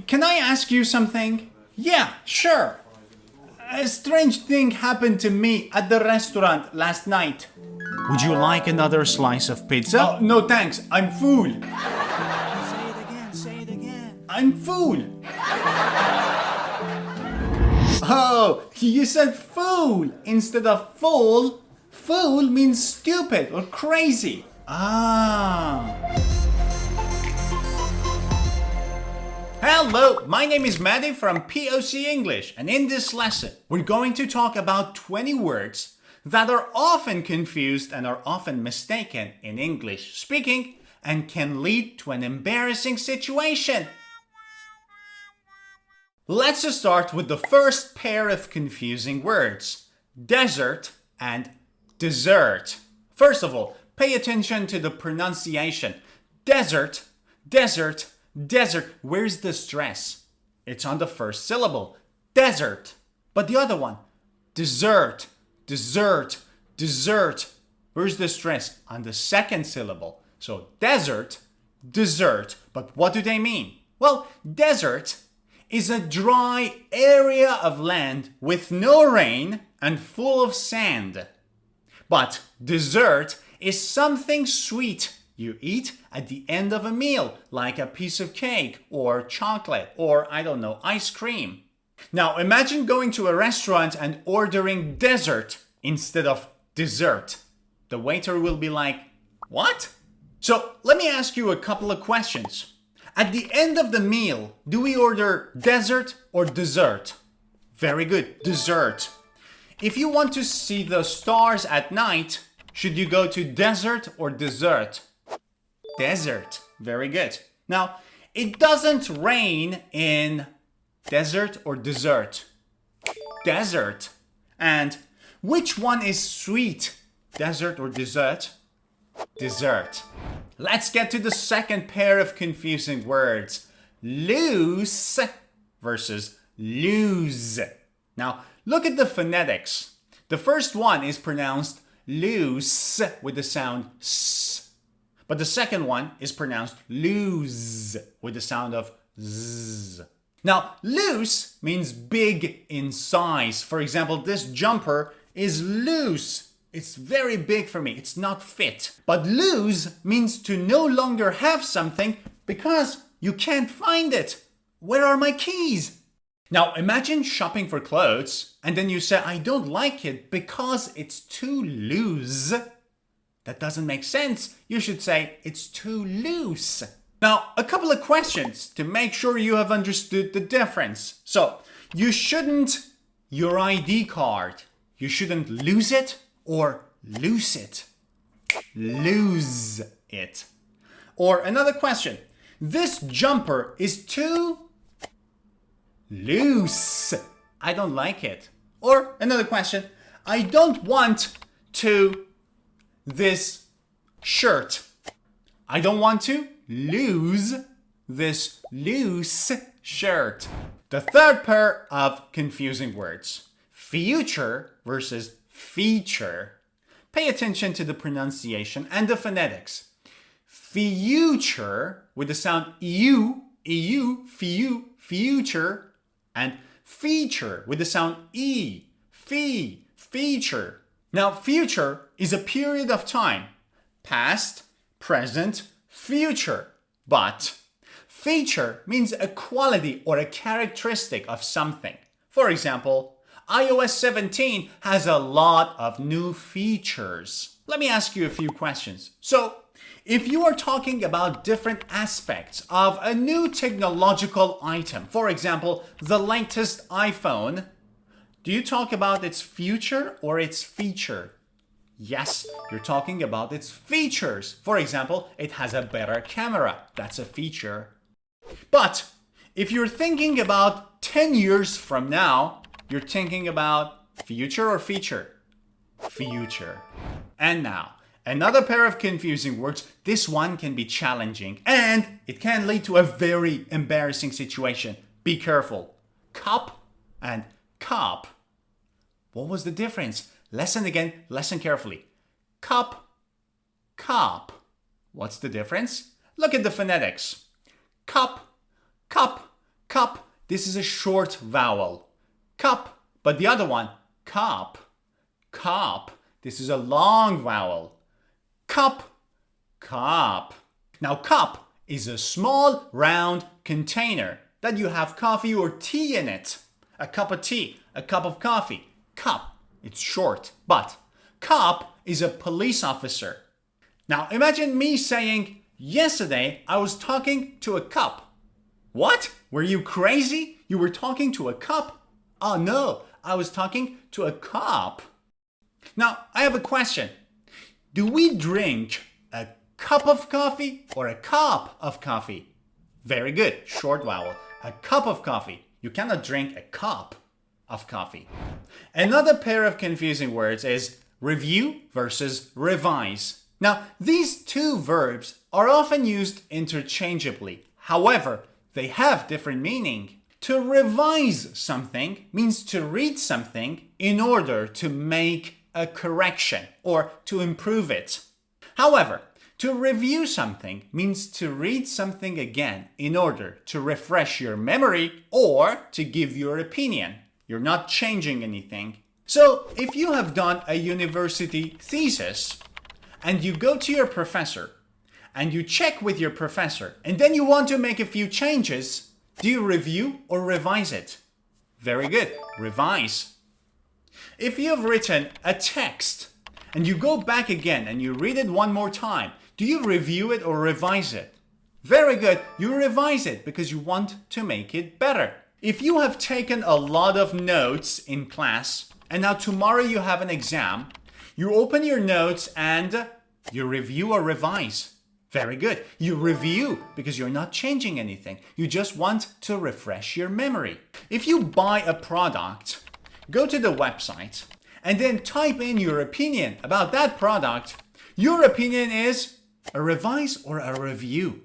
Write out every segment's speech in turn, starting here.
Can I ask you something? Yeah, sure. A strange thing happened to me at the restaurant last night. Would you like another slice of pizza? Oh, no thanks, I'm full. Say it again. I'm full. Oh, you said fool instead of fool. Fool means stupid or crazy. Ah. Hello, my name is Maddy from POC English, and in this lesson, we're going to talk about 20 words that are often confused and are often mistaken in English speaking and can lead to an embarrassing situation. Let's start with the first pair of confusing words, desert and dessert. First of all, pay attention to the pronunciation. Desert, desert, desert. Where's the stress? It's on the first syllable. Desert. But the other one, dessert, dessert, dessert. Where's the stress? On the second syllable. So desert, dessert. But what do they mean? Well, desert is a dry area of land with no rain and full of sand. But dessert is something sweet you eat at the end of a meal, like a piece of cake or chocolate or, I don't know, ice cream. Now imagine going to a restaurant and ordering dessert instead of dessert. The waiter will be like, what? So let me ask you a couple of questions. At the end of the meal, do we order dessert or dessert? Very good, dessert. If you want to see the stars at night, should you go to desert or dessert? Desert. Very good. Now, it doesn't rain in desert or dessert. Desert. And which one is sweet? Desert or dessert? Dessert. Let's get to the second pair of confusing words. Loose versus lose. Now, look at the phonetics. The first one is pronounced loose with the sound s. But the second one is pronounced lose with the sound of z. Now, loose means big in size. For example, this jumper is loose. It's very big for me. It's not fit. But lose means to no longer have something because you can't find it. Where are my keys? Now imagine shopping for clothes and then you say, I don't like it because it's too loose. That doesn't make sense. You should say it's too loose. Now, a couple of questions to make sure you have understood the difference. So, you shouldn't your ID card. You shouldn't lose it or lose it. Lose it. Or another question. This jumper is too loose. I don't like it. Or another question. I don't want to this shirt. I don't want to lose this loose shirt. The third pair of confusing words. Future versus feature. Pay attention to the pronunciation and the phonetics. Future with the sound eu, future, and feature with the sound e, feature. Now, future is a period of time, past, present, future. But feature means a quality or a characteristic of something. For example, iOS 17 has a lot of new features. Let me ask you a few questions. So, if you are talking about different aspects of a new technological item, for example, the latest iPhone, do you talk about its future or its feature? Yes, you're talking about its features. For example, it has a better camera. That's a feature. But if you're thinking about 10 years from now, you're thinking about future or feature? Future. And now, another pair of confusing words. This one can be challenging and it can lead to a very embarrassing situation. Be careful. Cup and cop. What was the difference? Listen again, listen carefully. Cup, cop. What's the difference? Look at the phonetics. Cup, cup, Cup, this is a short vowel. Cup, but the other one, cop. Cop, this is a long vowel. Cup, cop. Now cup is a small round container that you have coffee or tea in it. A cup of tea, a cup of coffee. Cup, it's short, but cop is a police officer. Now imagine me saying, yesterday I was talking to a cop. What? Were you crazy? You were talking to a cop? Oh no, I was talking to a cop. Now I have a question. Do we drink a cup of coffee or a cup of coffee? Very good, short vowel. A cup of coffee. You cannot drink a cup of coffee. Another pair of confusing words is review versus revise. Now, these two verbs are often used interchangeably. However, they have different meaning. To revise something means to read something in order to make a correction or to improve it. However, to review something means to read something again in order to refresh your memory or to give your opinion. You're not changing anything. So, if you have done a university thesis and you go to your professor and you check with your professor and then you want to make a few changes, do you review or revise it? Very good, revise. If you have written a text and you go back again and you read it one more time, do you review it or revise it? Very good, you revise it because you want to make it better. If you have taken a lot of notes in class and now tomorrow you have an exam, you open your notes and you review or revise. Very good, you review because you're not changing anything. You just want to refresh your memory. If you buy a product, go to the website and then type in your opinion about that product. Your opinion is a revise or a review.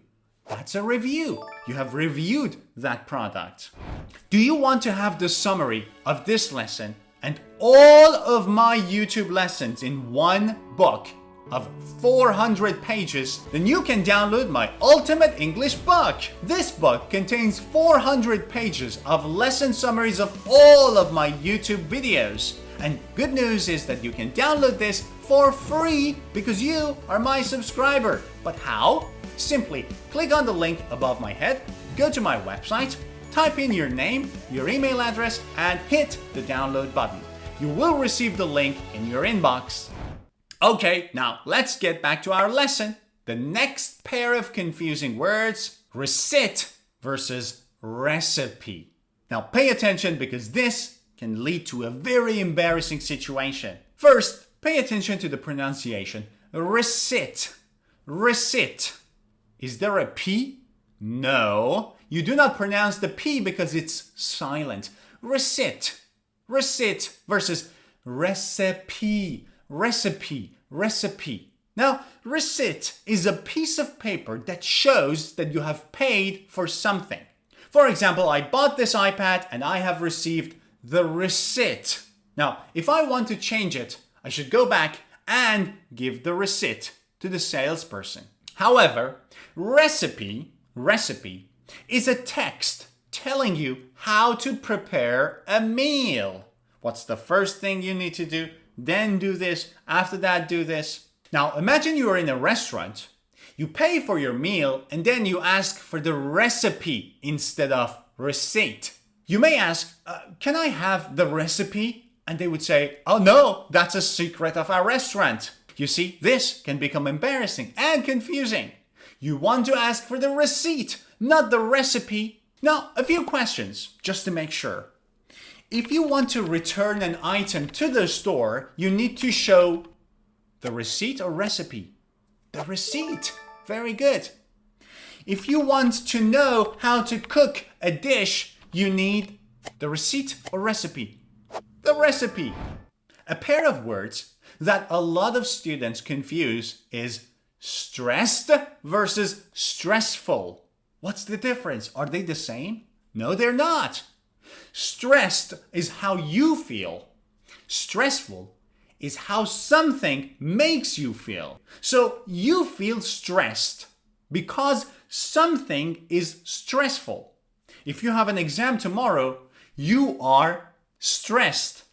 That's a review. You have reviewed that product. Do you want to have the summary of this lesson and all of my YouTube lessons in one book of 400 pages? Then you can download my Ultimate English book. This book contains 400 pages of lesson summaries of all of my YouTube videos. And good news is that you can download this for free because you are my subscriber. But how? Simply click on the link above my head, go to my website, type in your name, your email address, and hit the download button. You will receive the link in your inbox. Okay, now let's get back to our lesson. The next pair of confusing words, receipt versus recipe. Now pay attention because this can lead to a very embarrassing situation. First, pay attention to the pronunciation. Receipt. Receipt. Is there a P? No. You do not pronounce the P because it's silent. Receipt. Receipt versus recipe. Recipe. Recipe. Now, receipt is a piece of paper that shows that you have paid for something. For example, I bought this iPad and I have received the receipt. Now, if I want to change it, I should go back and give the receipt to the salesperson. However, recipe is a text telling you how to prepare a meal. What's the first thing you need to do? Then do this. After that, do this. Now, imagine you are in a restaurant. You pay for your meal and then you ask for the recipe instead of receipt. You may ask, can I have the recipe? And they would say, oh no, that's a secret of our restaurant. You see, this can become embarrassing and confusing. You want to ask for the receipt, not the recipe. Now, a few questions, just to make sure. If you want to return an item to the store, you need to show the receipt or recipe. The receipt. Very good. If you want to know how to cook a dish, you need the receipt or recipe. The recipe. A pair of words that a lot of students confuse is stressed versus stressful. What's the difference? Are they the same? No, they're not. Stressed is how you feel. Stressful is how something makes you feel. So you feel stressed because something is stressful. if you have an exam tomorrow, you are stressed.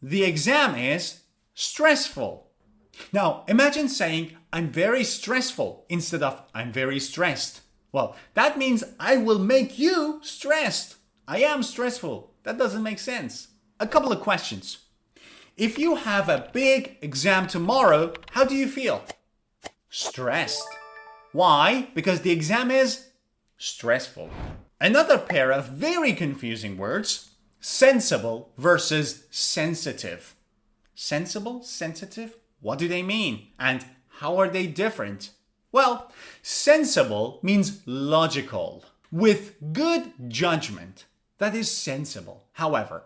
The exam is stressful. Now, imagine saying, I'm very stressful instead of I'm very stressed. Well, that means I will make you stressed. I am stressful. That doesn't make sense. A couple of questions. If you have a big exam tomorrow, how do you feel? Stressed. Why? Because the exam is stressful. Another pair of very confusing words, sensible versus sensitive. Sensible, sensitive? What do they mean? And how are they different? Well, sensible means logical, with good judgment. That is sensible. However,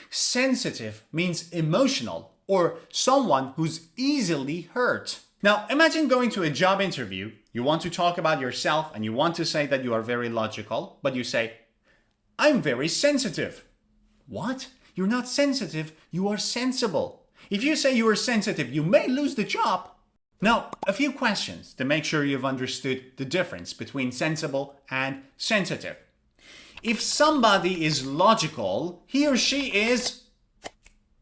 sensitive means emotional or someone who's easily hurt. Now, imagine going to a job interview. You want to talk about yourself and you want to say that you are very logical, but you say, I'm very sensitive. What? You're not sensitive, you are sensible. If you say you are sensitive, you may lose the job. Now, a few questions to make sure you've understood the difference between sensible and sensitive. If somebody is logical, he or she is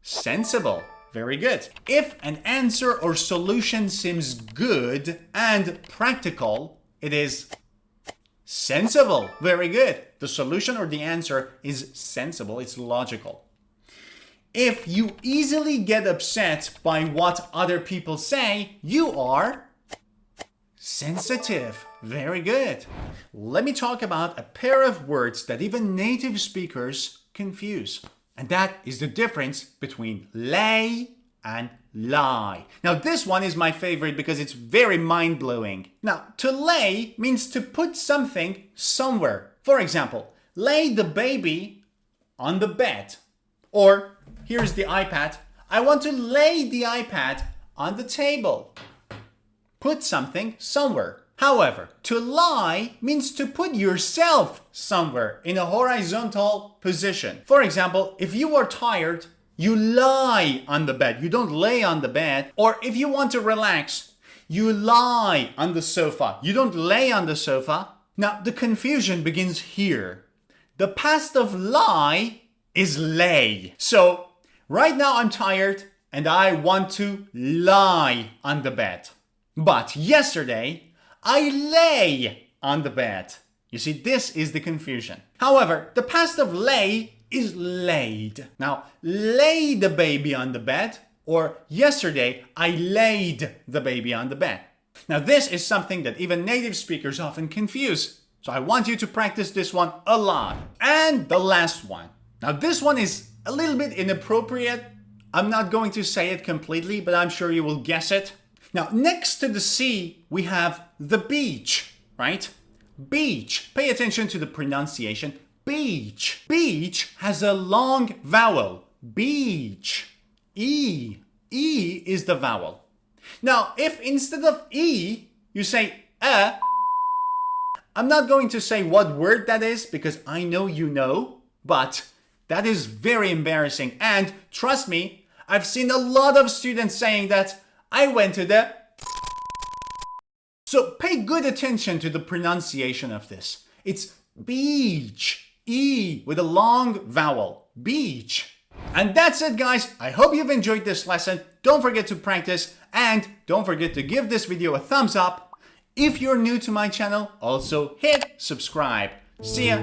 sensible. Very good. If an answer or solution seems good and practical, it is sensible. Very good. The solution or the answer is sensible. It's logical. If you easily get upset by what other people say, you are sensitive. Very good. Let me talk about a pair of words that even native speakers confuse. And that is the difference between lay and lie. Now, this one is my favorite because it's very mind-blowing. Now, to lay means to put something somewhere. For example, lay the baby on the bed. Or, here's the iPad. I want to lay the iPad on the table. Put something somewhere. However, to lie means to put yourself somewhere in a horizontal position. For example, if you are tired, you lie on the bed. You don't lay on the bed. Or if you want to relax, you lie on the sofa. You don't lay on the sofa. Now, the confusion begins here. The past of lie is lay. So, right now I'm tired and I want to lie on the bed. But yesterday, I lay on the bed. You see, this is the confusion. However, the past of lay is laid. Now, lay the baby on the bed, or yesterday, I laid the baby on the bed. Now, this is something that even native speakers often confuse. So I want you to practice this one a lot. And the last one. Now, this one is a little bit inappropriate. I'm not going to say it completely, but I'm sure you will guess it. Now, next to the sea, we have the beach, right? Beach. Pay attention to the pronunciation. Beach. Beach has a long vowel. Beach. E. E is the vowel. Now, if instead of E, you say I'm not going to say what word that is because I know you know, but that is very embarrassing. And trust me, I've seen a lot of students saying that I went to the... So pay good attention to the pronunciation of this. It's beach. E with a long vowel. Beach. And that's it, guys. I hope you've enjoyed this lesson. Don't forget to practice and don't forget to give this video a thumbs up. If you're new to my channel, also hit subscribe. See ya.